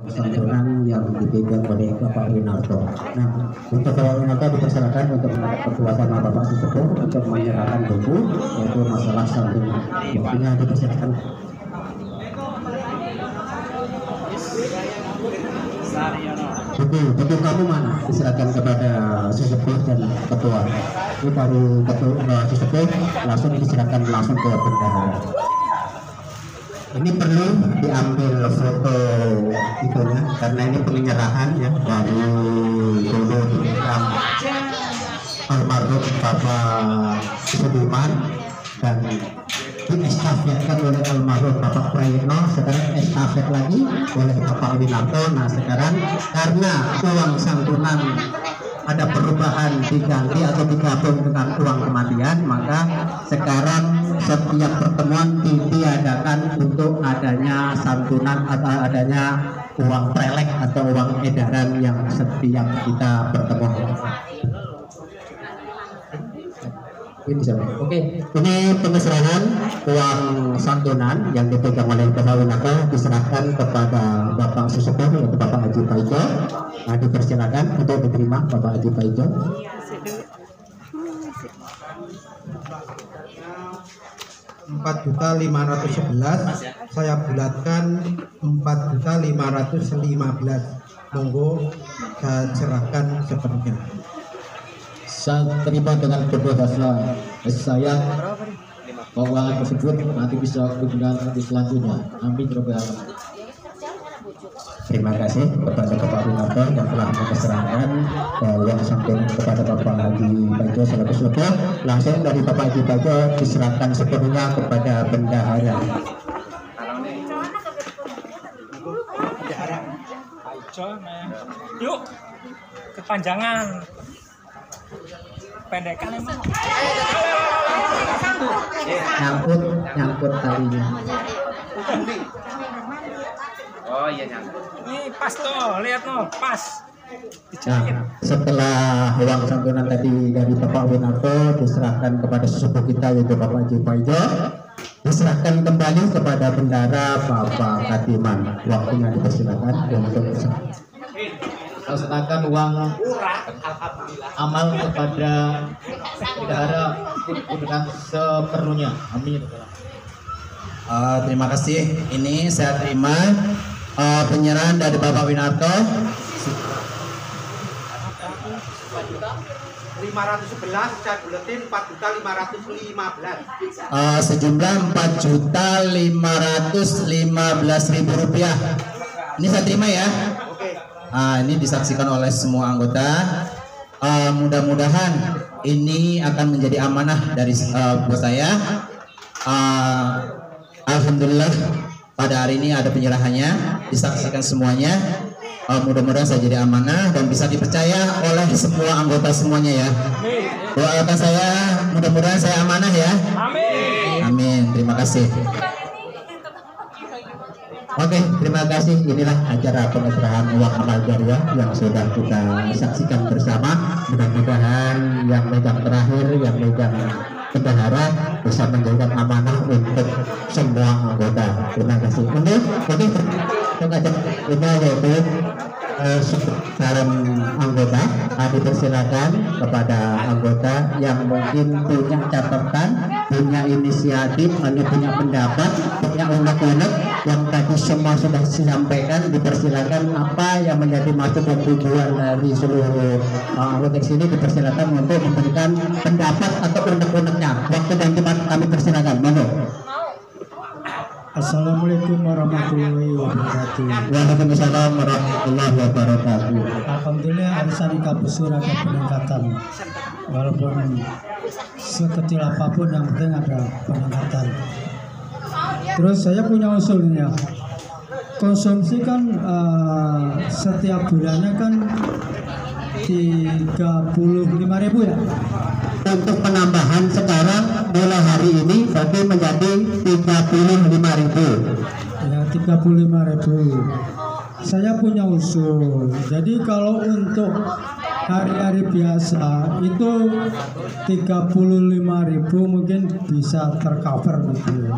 santunan yang dipegang oleh Bapak Winarto. Nah, untuk Bapak Winarto dipersilakan untuk mendapat ketua sama Bapak Sesepuh untuk menyerahkan buku yaitu masalah santunan. Waktunya dipersilakan. Buku kamu mana? Diserahkan kepada sesepuh dan ketua. Ini baru ketua sesepuh langsung diserahkan langsung ke bendahara. Ini perlu diambil foto itunya karena ini penyerahan ya dari dulu dipegang almarhum Bapak Sudirman dan diestafetkan oleh almarhum Bapak Prayitno, sekarang estafet lagi oleh Bapak Winarto. Nah sekarang karena uang santunan ada perubahan diganti atau digabung dengan uang kematian, maka sekarang setiap pertemuan ditiadakan untuk adanya santunan atau adanya uang prelek atau uang edaran yang setiap kita bertemu. Oke, ini pengeserahan uang santunan yang dipegang oleh Bapak Winarto diserahkan kepada Bapak Sesepuh yaitu Bapak Haji Paijo. Nah, dipersilakan untuk diterima Bapak Haji Paijo. 4.511 saya bulatkan 4.515. Monggo saya serahkan sepenuhnya. Saya terima dengan kebebasan saya bahwa tersebut nanti bisa digunakan di selanjutnya. Amin. Terima kasih kepada Bapak Winarto yang telah memperserahkan uang santunan kepada Bapak Haji Paijo selaku sepuh. Langsung dari Bapak Haji Paijo diserahkan sepenuhnya kepada bendahara. Yuk, kepanjangan. Pendekan emang. Nyangkut talinya. Oh iya nyangkut. Ini pas tuh, lihat no, pas. Nah, setelah uang santunan tadi dari Bapak Winarto diserahkan kepada sesepuh kita yaitu Bapak Haji Paijo, diserahkan kembali kepada bendahara Bapak Katiman. Waktunya dipersilakan untuk Saya serahkan uang amal kepada bendahara dengan seperlunya. Amin. Terima kasih. Ini saya terima penyerahan dari Bapak Winarto 511 saya buletin 4.515. sejumlah 4.515.000 rupiah. Ini saya terima ya. Ini disaksikan oleh semua anggota. Mudah-mudahan ini akan menjadi amanah dari buat saya. Alhamdulillah pada hari ini ada penyerahannya, disaksikan semuanya. Mudah-mudahan saya jadi amanah dan bisa dipercaya oleh semua anggota semuanya ya. Doakan saya, mudah-mudahan saya amanah ya. Amin. Terima kasih. Oke, terima kasih. Inilah acara pengeserahan uang amal jariah yang sudah kita saksikan bersama. Mudah-mudahan yang megang terakhir, yang megang bendahara bisa menjadikan amanah untuk semua anggota. Terima kasih. Ini yaitu sekarang anggota dipersilakan kepada anggota yang mungkin punya catatan, punya inisiatif, punya pendapat, punya unek-unek yang tadi semua sudah disampaikan. Dipersilakan apa yang menjadi maksud dan tujuan dari seluruh anggota sini, dipersilakan untuk memberikan pendapat atau unek-uneknya. Waktu dan tempat kami persilakan. Monggo. Assalamualaikum warahmatullahi wabarakatuh. Waalaikumsalam warahmatullahi wabarakatuh. Alhamdulillah arisan kapusur ada peningkatan, walaupun sekecil apapun yang penting ada peningkatan. Terus saya punya usulnya, konsumsi kan setiap bulannya kan 35.000 ya. Untuk penambahan sekarang mulai hari ini berarti menjadi 35.000. Ya 35.000. Saya punya usul. Jadi kalau untuk hari-hari biasa itu 35.000 mungkin bisa tercover gitu.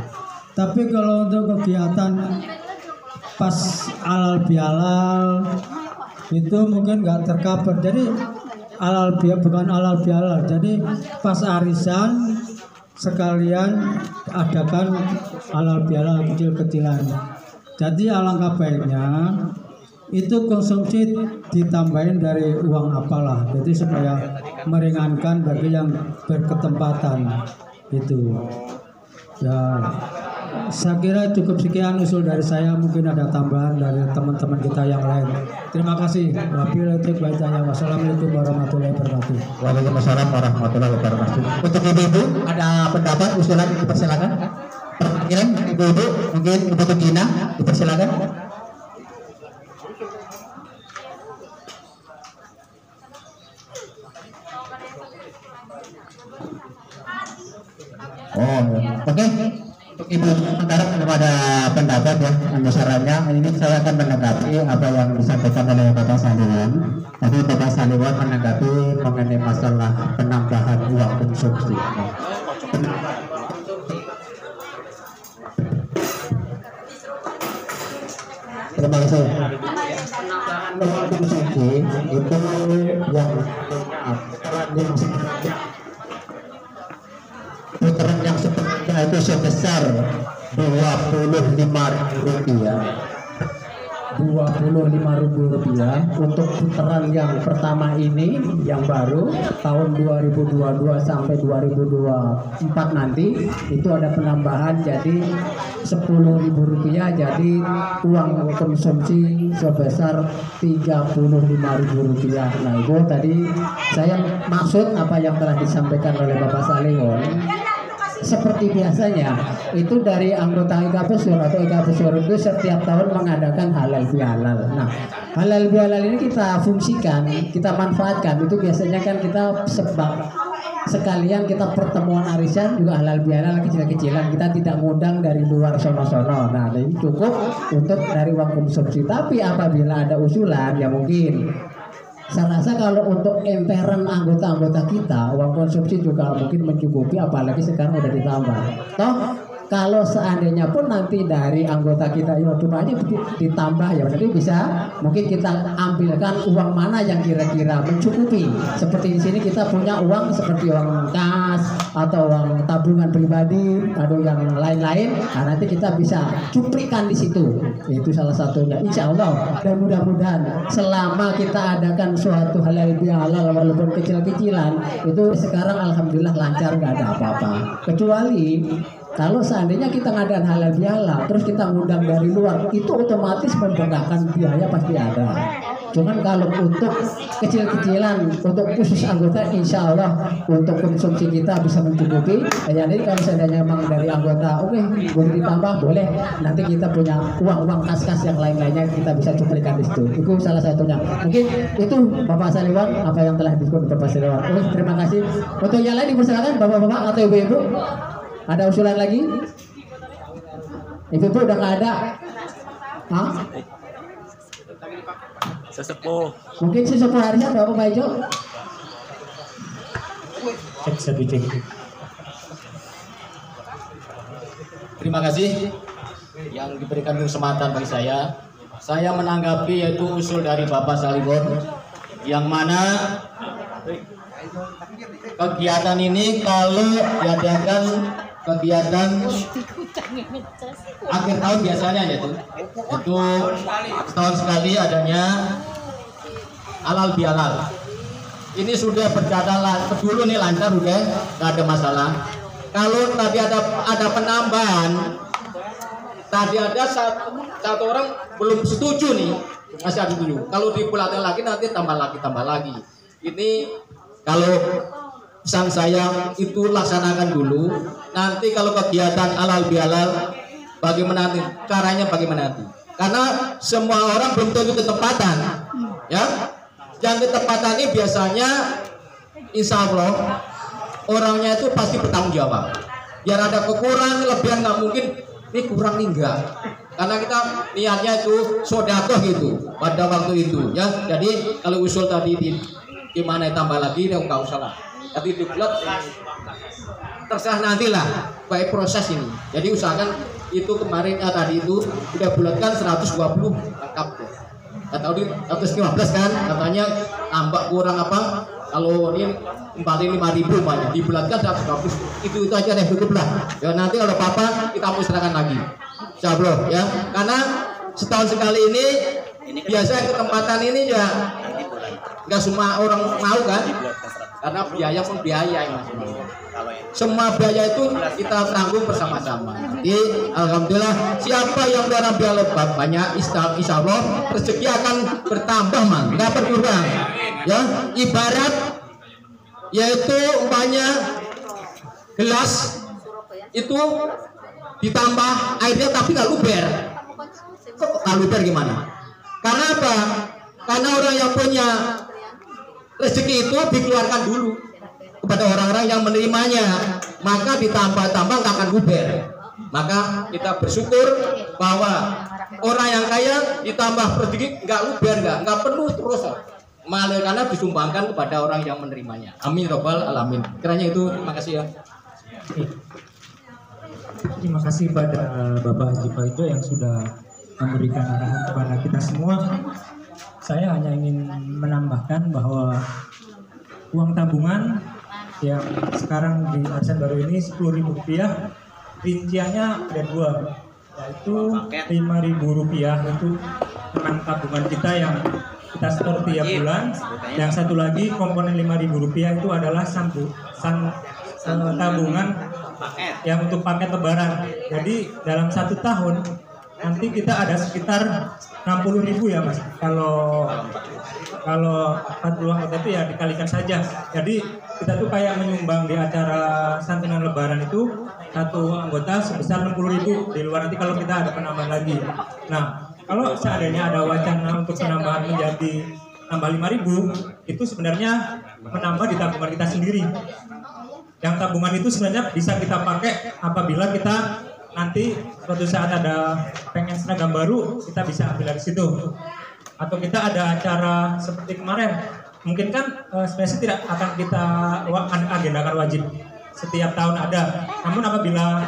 Tapi kalau untuk kegiatan pas halal bihalal itu mungkin nggak tercover. Jadi bukan halal bihalal. Jadi pas arisan sekalian adakan halal bihalal kecil-kecilan. Jadi alangkah baiknya itu konsumsi ditambahin dari uang apalah. Jadi supaya meringankan bagi yang berketempatan itu. Ya, saya kira cukup sekian usul dari saya. Mungkin ada tambahan dari teman-teman kita yang lain. Terima kasih. Wassalamualaikum warahmatullahi wabarakatuh. Waalaikumsalam warahmatullahi wabarakatuh. Untuk ibu-ibu ada pendapat usulan dipersilakan. Perwakilan ibu-ibu mungkin Ibu Gina dipersilakan. Oh, oke. Untuk Ibu sementara belum ada pendapat ya, sarannya ini saya akan menanggapi apa yang disampaikan oleh Bapak Saliwan. Tadi Bapak Saliwan menanggapi mengenai masalah penambahan uang konsumsi. Terima kasih. Uang konsumsi itu putaran yang sepertinya itu sebesar Rp25.000 untuk putaran yang pertama ini yang baru tahun 2022 sampai 2024 nanti itu ada penambahan jadi Rp10.000 jadi uang konsumsi sebesar Rp35.000. Nah itu tadi saya maksud apa yang telah disampaikan oleh Bapak Saliwan. Seperti biasanya itu dari anggota IKP Sur atau IKP Sur itu setiap tahun mengadakan halal bihalal. Nah halal bihalal ini kita fungsikan, kita manfaatkan. Itu biasanya kan kita sebab sekalian kita pertemuan arisan juga halal bihalal kecil-kecilan. Kita tidak ngundang dari luar sono-sono. Nah ini cukup untuk dari uang konsumsi. Tapi apabila ada usulan ya mungkin saya rasa kalau untuk emperan anggota-anggota kita uang konsumsi juga mungkin mencukupi, apalagi sekarang udah ditambah. Toh kalau seandainya pun nanti dari anggota kita ya cuma aja ditambah ya nanti bisa mungkin kita ambilkan uang mana yang kira-kira mencukupi. Seperti di sini kita punya uang seperti uang kas atau uang tabungan pribadi atau yang lain-lain. Nah nanti kita bisa cuplikan di situ. Itu salah satunya. Insya Allah dan mudah-mudahan selama kita adakan suatu halal bihalal walaupun kecil-kecilan itu sekarang alhamdulillah lancar, nggak ada apa-apa. Kecuali kalau seandainya kita ngadain halal bihalal terus kita ngundang dari luar itu otomatis membengkakkan biaya pasti ada. Cuman kalau untuk kecil-kecilan untuk khusus anggota insya Allah untuk konsumsi kita bisa mencukupi. Jadi kalau seandainya memang dari anggota oke boleh ditambah boleh, nanti kita punya uang-uang kas-kas yang lain-lainnya kita bisa cuplikan di situ. Itu salah satunya. Mungkin itu Bapak Saliwan apa yang telah diskusi Bapak Saliwan. Oke, terima kasih. Untuk yang lain dipersilakan Bapak-bapak atau Ibu-ibu. Ada usulan lagi? Ibu-ibu udah nggak ada? Hah? Sesepuh. Mungkin sesepuh harian Bapak Pak Ijo? Cek. Terima kasih yang diberikan kesempatan bagi saya. Saya menanggapi yaitu usul dari Bapak Saliwan yang mana kegiatan ini kalau diadakan kegiatan akhir tahun biasanya yaitu setahun sekali adanya halal bihalal. Ini sudah berjalan dulu nih lancar udah nggak ada masalah. Kalau tadi ada penambahan, tadi ada satu orang belum setuju nih, masih ada setuju. Kalau dibulatkan lagi nanti tambah lagi. Ini kalau pesan saya itu laksanakan dulu. Nanti kalau kegiatan halal bihalal bagaimana nanti caranya bagaimana nanti? Karena semua orang belum tentu ketempatan, ya. Yang ketempatan ini biasanya insya Allah orangnya itu pasti bertanggung jawab. Biar ada kekurangan, lebihan nggak mungkin. Ini kurang nih enggak. Karena kita niatnya itu sodakoh gitu pada waktu itu, ya. Jadi kalau usul tadi gimana tambah lagi, ya nggak usah lah. Tapi dibuat terserah nantilah baik proses ini. Jadi usahakan itu kemarin tadi itu udah bulatkan 120 lengkap tuh. Atau di 115 kan katanya tambah kurang apa? Kalau ini kembali 5.000 banyak dibulatkan 120 itu aja deh cukup lah. Ya nanti kalau apa-apa kita musnahkan lagi. Insyaallah ya. Karena setahun sekali ini biasa kesempatan ini ya nggak semua orang mau kan, karena biaya pun biaya ya mas. Semua biaya itu kita tanggung bersama-sama. Jadi alhamdulillah siapa yang darah biaya lebat banyak, insya Allah rezeki akan bertambah man, nggak berkurang. Ya ibarat yaitu umpamanya gelas itu ditambah airnya tapi nggak luber. Kok nggak luber gimana? Karena apa? Karena orang yang punya rezeki itu dikeluarkan dulu kepada orang-orang yang menerimanya, maka ditambah-tambah nggak akan luber. Maka kita bersyukur bahwa orang yang kaya ditambah rezeki nggak luber, nggak penuh terus, malah karena disumbangkan kepada orang yang menerimanya. Amin robbal alamin. Kiranya itu, terima kasih ya. Terima kasih pada Bapak Haji Faido yang sudah memberikan arahan kepada kita semua. Saya hanya ingin menambahkan bahwa uang tabungan yang sekarang di arisan baru ini Rp10.000, rinciannya ada dua, yaitu Rp5.000 itu tentang tabungan kita yang kita setor tiap bulan. Yang satu lagi komponen Rp5.000 itu adalah tabungan yang untuk paket lebaran. Jadi dalam 1 tahun nanti kita ada sekitar 60.000 ya mas. Kalau 40 anggota itu ya dikalikan saja. Jadi kita tuh kayak menyumbang di acara santunan lebaran itu satu anggota sebesar 60.000. Di luar nanti kalau kita ada penambahan lagi. Nah kalau seandainya ada wacana untuk penambahan menjadi tambah 5.000, itu sebenarnya menambah di tabungan kita sendiri. Yang tabungan itu sebenarnya bisa kita pakai apabila kita nanti suatu saat ada pengen seragam baru, kita bisa ambil dari situ. Atau kita ada acara seperti kemarin, mungkin kan sebenarnya tidak akan kita agendakan wajib setiap tahun ada. Namun apabila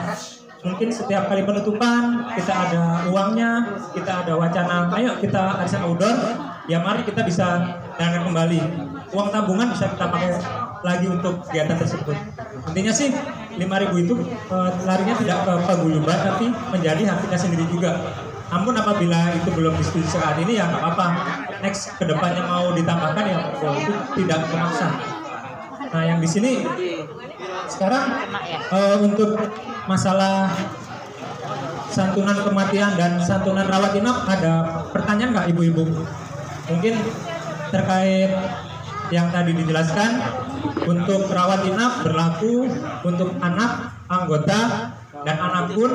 mungkin setiap kali penutupan kita ada uangnya, kita ada wacana, ayo kita arisan outdoor, ya mari kita bisa dana kembali. Uang tabungan bisa kita pakai lagi untuk kegiatan tersebut. Intinya sih 5.000 itu larinya tidak ke paguyuban tapi menjadi hak kita sendiri juga. Namun apabila itu belum disetujui saat ini ya nggak apa-apa. Next kedepannya mau ditambahkan ya itu tidak memaksa. Nah yang di sini sekarang untuk masalah santunan kematian dan santunan rawat inap ada pertanyaan nggak ibu-ibu? Mungkin terkait yang tadi dijelaskan, untuk rawat inap berlaku untuk anak, anggota, dan anak pun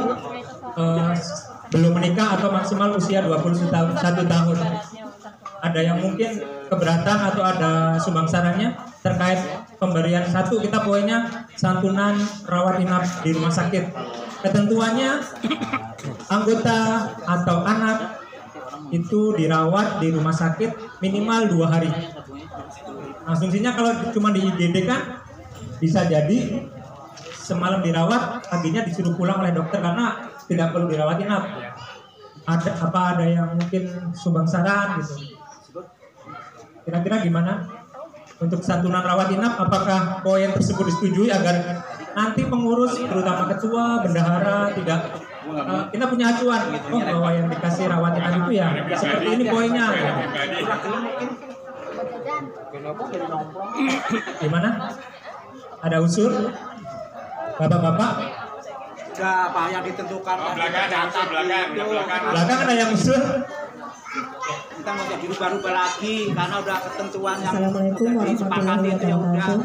belum menikah atau maksimal usia 21 tahun. Ada yang mungkin keberatan atau ada sumbangsarannya terkait pemberian satu, kita poinnya santunan rawat inap di rumah sakit. Ketentuannya anggota atau anak itu dirawat di rumah sakit minimal 2 hari. Asumsinya kalau cuma di IGD kan bisa jadi semalam dirawat, paginya disuruh pulang oleh dokter karena tidak perlu dirawat inap. Ada yang mungkin sumbangsaran gitu? Kira-kira gimana untuk santunan rawat inap? Apakah poin tersebut disetujui agar nanti pengurus, terutama ketua, bendahara tidak kita punya acuan, oh bahwa yang dikasih rawat inap itu ya seperti ini poinnya. Gimana? Ada usul? Bapak-bapak? Enggak, apa yang ditentukan belakang ada yang usul? Kita mau jadi rubah-rubah lagi karena udah ketentuan yang Assalamualaikum warahmatullahi wabarakatuh.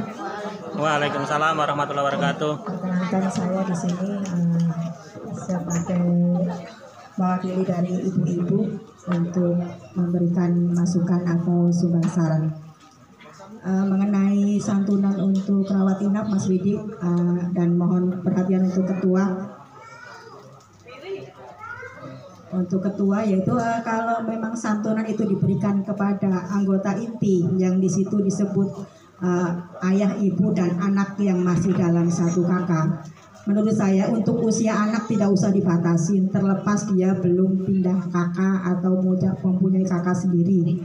Waalaikumsalam warahmatullahi wabarakatuh. Perkenalkan saya di sini sebagai mewakili dari ibu-ibu untuk memberikan masukan atau sumbangsaran mengenai santunan untuk rawat inap Mas Widi, dan mohon perhatian untuk ketua. Untuk ketua yaitu kalau memang santunan itu diberikan kepada anggota inti yang di situ disebut ayah, ibu, dan anak yang masih dalam satu kakak, menurut saya untuk usia anak tidak usah dibatasin, terlepas dia belum pindah kakak atau mempunyai kakak sendiri,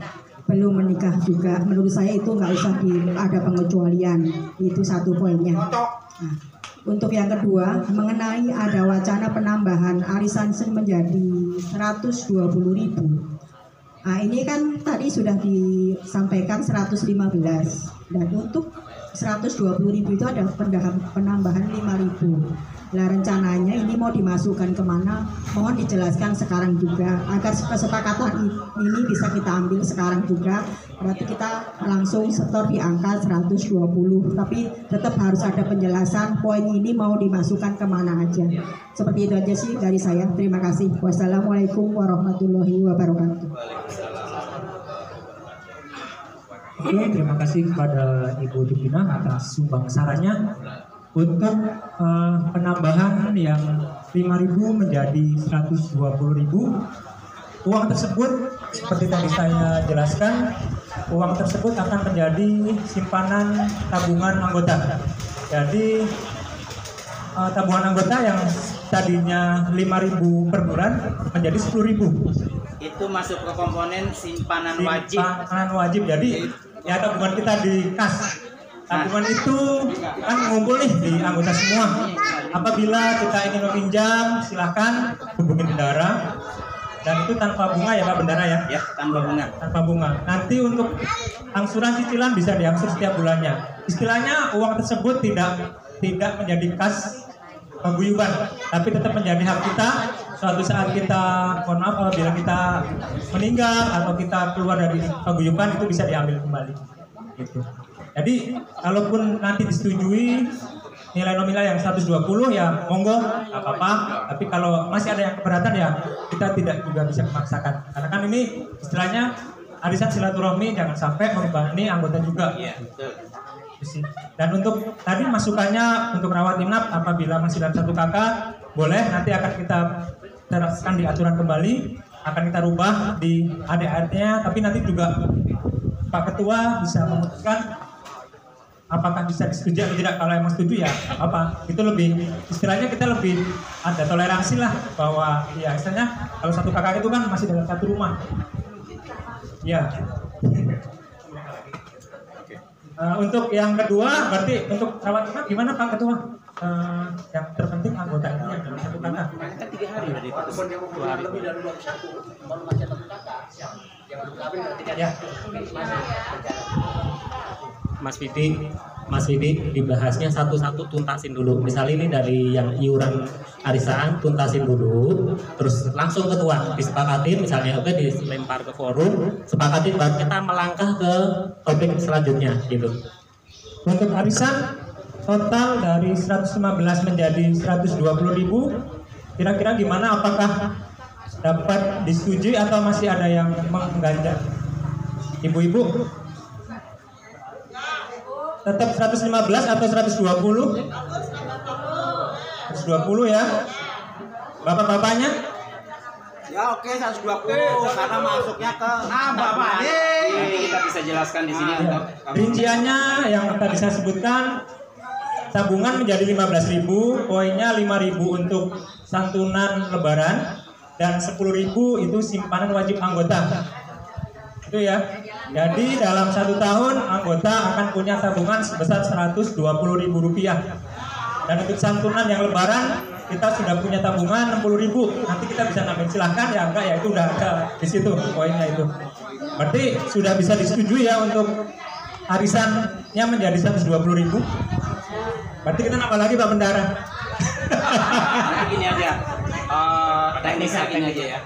belum menikah juga. Menurut saya itu nggak usah ada pengecualian. Itu satu poinnya. Nah, untuk yang kedua, mengenai ada wacana penambahan arisan menjadi 120.000. Nah, ini kan tadi sudah disampaikan 115, dan untuk 120.000 itu ada penambahan 5.000. Nah, rencananya ini mau dimasukkan kemana? Mohon dijelaskan sekarang juga agar kesepakatan ini bisa kita ambil sekarang juga. Berarti kita langsung setor di angka 120, tapi tetap harus ada penjelasan poin ini mau dimasukkan kemana aja. Seperti itu aja sih dari saya. Terima kasih. Wassalamualaikum warahmatullahi wabarakatuh. Oke, terima kasih kepada Ibu Dipina atas sumbang sarannya. Untuk penambahan yang 5.000 menjadi 120.000, uang tersebut seperti tadi saya jelaskan, uang tersebut akan menjadi simpanan tabungan anggota. Jadi tabungan anggota yang tadinya 5.000 per bulan menjadi 10.000. Itu masuk ke komponen simpanan wajib. Simpanan wajib. Jadi ya tabungan kita di kas. Tabungan itu kan ngumpul nih di anggota semua. Apabila kita ingin meminjam, silahkan hubungi bendara. Dan itu tanpa bunga ya Pak Bendara ya? Ya, tanpa bunga. Tanpa bunga. Nanti untuk angsuran cicilan bisa diangsur setiap bulannya. Istilahnya uang tersebut tidak menjadi kas paguyuban, tapi tetap menjadi hak kita. Suatu saat kita, mohon maaf, apabila kita meninggal atau kita keluar dari paguyuban, itu bisa diambil kembali. Gitu. Jadi, kalaupun nanti disetujui nilai nominal yang 120 ya monggo, nggak apa-apa. Tapi kalau masih ada yang keberatan ya kita tidak juga bisa memaksakan. Karena kan ini istilahnya arisan silaturahmi, jangan sampai membebani anggota juga. Iya, betul. Dan untuk tadi masukannya untuk rawat inap apabila masih dalam satu kakak, boleh, nanti akan kita terapkan di aturan kembali, akan kita rubah di ADART-nya, tapi nanti juga Pak Ketua bisa memutuskan apakah bisa disetujui atau tidak. Kalau emang setuju ya apa, itu lebih istilahnya kita lebih ada toleransi lah, bahwa ya istilahnya kalau satu kakak itu kan masih dalam satu rumah ya. Untuk yang kedua, berarti untuk rawat inap gimana Pak Ketua? Yang terpenting anggota ini yang dalam satu kakak. Kan 3 hari dari 2 hari. Ya. Mas Vidi dibahasnya satu-satu, tuntasin dulu. Misalnya ini dari yang iuran arisan, tuntasin dulu, terus langsung ketua disepakatin, misalnya oke dilempar ke forum, sepakatin, baru kita melangkah ke topik selanjutnya gitu. Untuk arisan total dari 115 menjadi 120.000, kira-kira gimana? Apakah dapat disetujui atau masih ada yang mengganjal? Ibu-ibu tetap 115 atau 120? 120 ya. Bapak-bapaknya? Ya oke, 120 karena masuknya ke Bapak. Nanti kita bisa jelaskan di sini untuk rinciannya yang tadi saya sebutkan. Tabungan menjadi 15.000, poinnya 5.000 untuk santunan lebaran dan 10.000 itu simpanan wajib anggota. Itu ya. Jadi dalam 1 tahun anggota akan punya tabungan sebesar Rp120.000. Dan untuk santunan yang lebaran kita sudah punya tabungan 60.000. Nanti kita bisa nambahin, silahkan ya enggak ya, itu udah ada di situ poinnya itu. Berarti sudah bisa disetujui ya untuk arisannya menjadi 120.000. Berarti kita nambah lagi Pak Bendara. nanti gini aja. Teknisnya gini aja ya.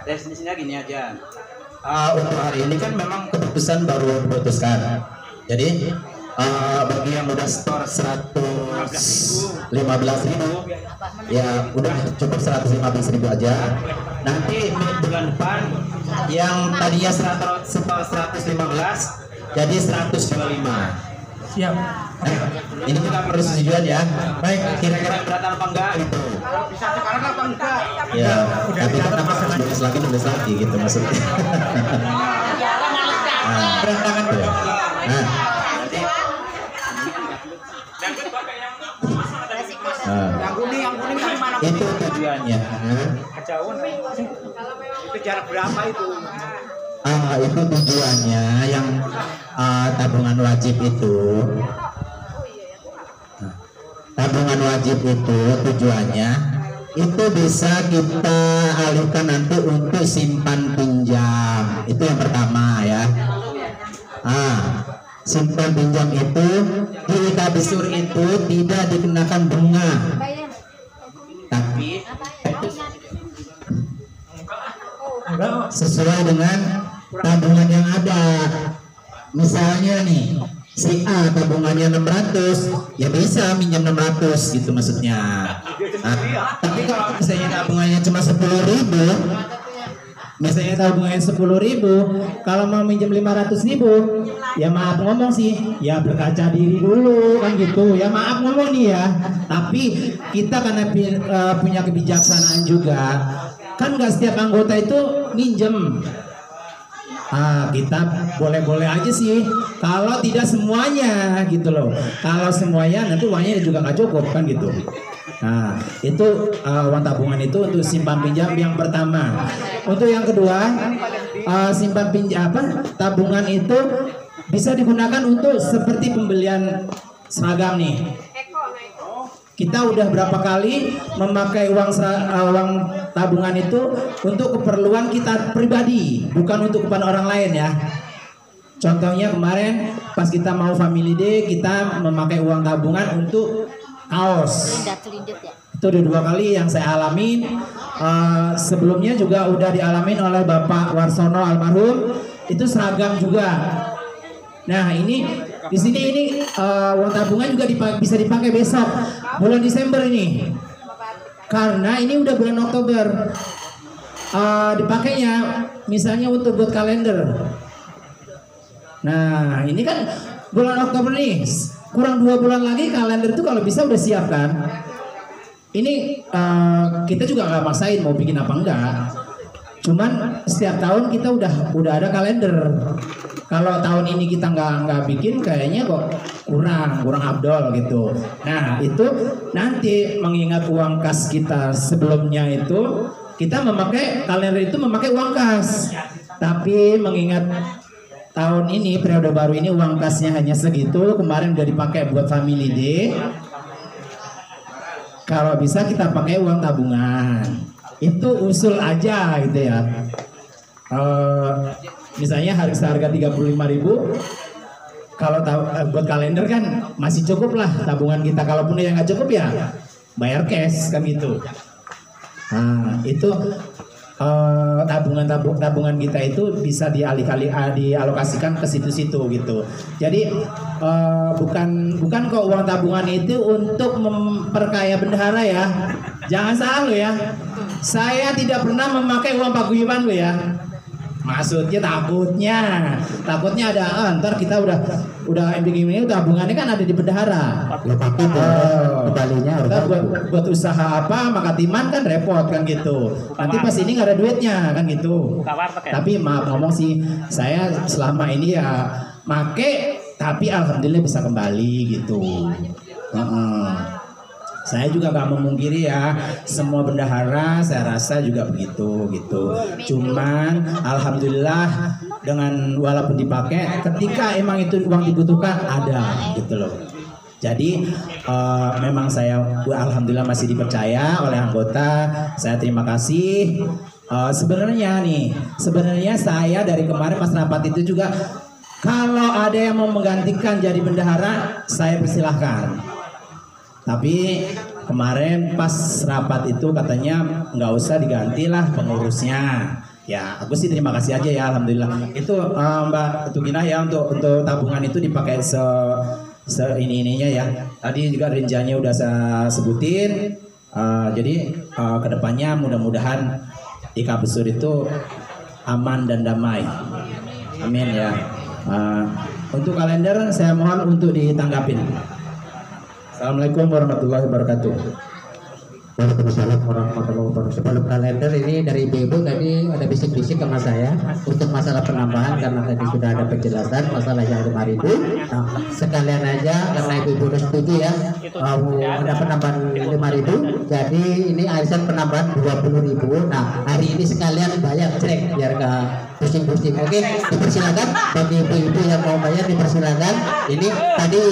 Teknisnya gini aja. Untuk hari ini kan memang keputusan baru diputuskan. Jadi bagi yang udah store 115.000 ya udah cukup 115.000 aja. Nanti bulan depan yang tadinya 115 jadi 125. Siap. Ini kita perlu setujuan ya. Baik, Kira-kira keberatan apa enggak gitu? Bisa sekarang apa enggak? ya, tapi kan nulis lagi gitu maksudnya. Berantakan Ya. Nah, tujuannya Itu jarak berapa itu? itu tujuannya yang tabungan wajib itu. Tabungan wajib itu tujuannya itu bisa kita alihkan nanti untuk simpan pinjam. Itu yang pertama ya. Simpan pinjam itu di Ikabisur itu tidak dikenakan bunga, tapi sesuai dengan tabungan yang ada. Misalnya nih, si A tabungannya 600, ya bisa minjam 600 gitu maksudnya. Tapi kalau misalnya tabungannya cuma 10.000, misalnya tabungannya 10.000, kalau mau minjem 500.000, ya maaf ngomong sih, ya berkaca diri dulu kan gitu. Ya maaf ngomong nih ya. Tapi kita karena punya kebijaksanaan juga, kan nggak setiap anggota itu minjem. Kita boleh-boleh aja sih, kalau tidak semuanya gitu loh. Kalau semuanya nanti uangnya juga nggak cukup kan gitu. Nah itu uang tabungan itu untuk simpan pinjam yang pertama. Untuk yang kedua, simpan pinjam tabungan itu bisa digunakan untuk seperti pembelian seragam nih. Kita udah berapa kali memakai uang tabungan itu untuk keperluan kita pribadi, bukan untuk keperluan orang lain ya. Contohnya kemarin pas kita mau family day, kita memakai uang tabungan untuk kaos. Itu udah 2 kali yang saya alamin. Sebelumnya juga udah dialamin oleh Bapak Warsono almarhum, itu seragam juga. Nah ini di sini ini uang tabungan juga bisa dipakai besok bulan Desember ini, karena ini udah bulan Oktober. Dipakainya misalnya untuk buat kalender. Nah ini kan bulan Oktober nih, kurang 2 bulan lagi kalender itu kalau bisa udah siap kan. Ini kita juga nggak maksain mau bikin apa enggak. Cuman setiap tahun kita udah ada kalender. Kalau tahun ini kita nggak bikin, kayaknya kok kurang abdol gitu. Nah itu nanti mengingat uang kas kita sebelumnya itu kita memakai kalender itu memakai uang kas. Tapi mengingat tahun ini periode baru ini uang kasnya hanya segitu, kemarin udah dipakai buat family day. Kalau bisa kita pakai uang tabungan. Itu usul aja gitu ya. Misalnya harga 35.000, kalau buat kalender kan masih cukup lah tabungan kita. Kalaupun yang nggak cukup ya bayar cash kan gitu. Nah itu tabungan kita itu bisa dialokasikan ke situ-situ gitu. Jadi bukan kok uang tabungan itu untuk memperkaya bendahara ya. Jangan salah lo ya. Saya tidak pernah memakai uang paguyuban lo ya. Maksudnya takutnya ada ntar kita udah ini tabungannya kan ada di bendahara. Kembalinya buat usaha apa makatiman kan repot kan gitu. Nanti pas ini nggak ada duitnya kan gitu. Tapi maaf ngomong sih, saya selama ini ya make, tapi alhamdulillah bisa kembali gitu. Saya juga gak memungkiri ya, semua bendahara saya rasa juga begitu gitu. Cuman alhamdulillah dengan walaupun dipakai, ketika emang itu uang dibutuhkan ada gitu loh. Jadi memang saya alhamdulillah masih dipercaya oleh anggota. Saya terima kasih. Sebenarnya saya dari kemarin pas rapat itu juga, kalau ada yang mau menggantikan jadi bendahara, saya persilahkan. Tapi kemarin pas rapat itu katanya nggak usah digantilah pengurusnya. Ya aku sih terima kasih aja ya alhamdulillah. Itu Mbak Tugina ya untuk tabungan itu dipakai ininya ya. Tadi juga rinjanya udah saya sebutin. Jadi kedepannya mudah-mudahan Ikabisur itu aman dan damai. Amin ya. Untuk kalender saya mohon untuk ditanggapin. Assalamualaikum warahmatullahi wabarakatuh. Waalaikumsalam warahmatullahi wabarakatuh. Sebelum kalender ini dari ibu-ibu tadi ada bisik-bisik sama saya untuk masalah penambahan karena tadi sudah ada penjelasan masalah yang 5.000. Nah, sekalian aja karena ibu-ibu sudah setuju ya ada penambahan 5.000. Jadi ini arisan penambahan 20.000. Nah, hari ini sekalian bayar cek biar gak pusing-pusing. Oke, dipersilakan bagi ibu-ibu yang mau bayar dipersilakan. Ini tadi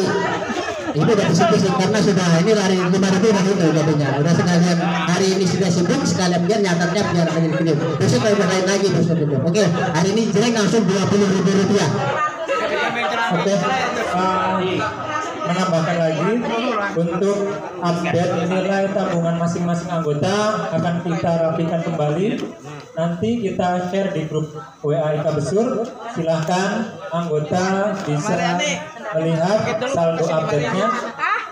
ibu udah bisik-bisik karena sudah ini lari 5.000 dan itu jadinya udah sekalian hari ini sudah sibuk sekalian biar nyatatnya biar gini besok kalau lain lagi besok itu. Oke, hari ini jelek langsung 20.000 rupiah. Oke, menambahkan lagi untuk update nilai tabungan masing-masing anggota akan kita rapikan kembali. Nanti kita share di grup WA Ika Besur. Silahkan anggota bisa melihat saldo update-nya.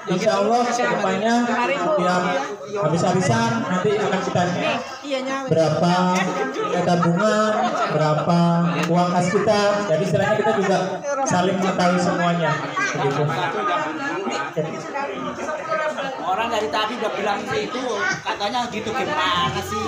Insya Allah kedepannya setiap habis arisan nanti akan kita berapa tabungan, berapa uang kas kita. Jadi istilahnya kita juga saling mengetahui semuanya. Begitu. Orang dari tadi udah bilang itu katanya gitu, gimana sih?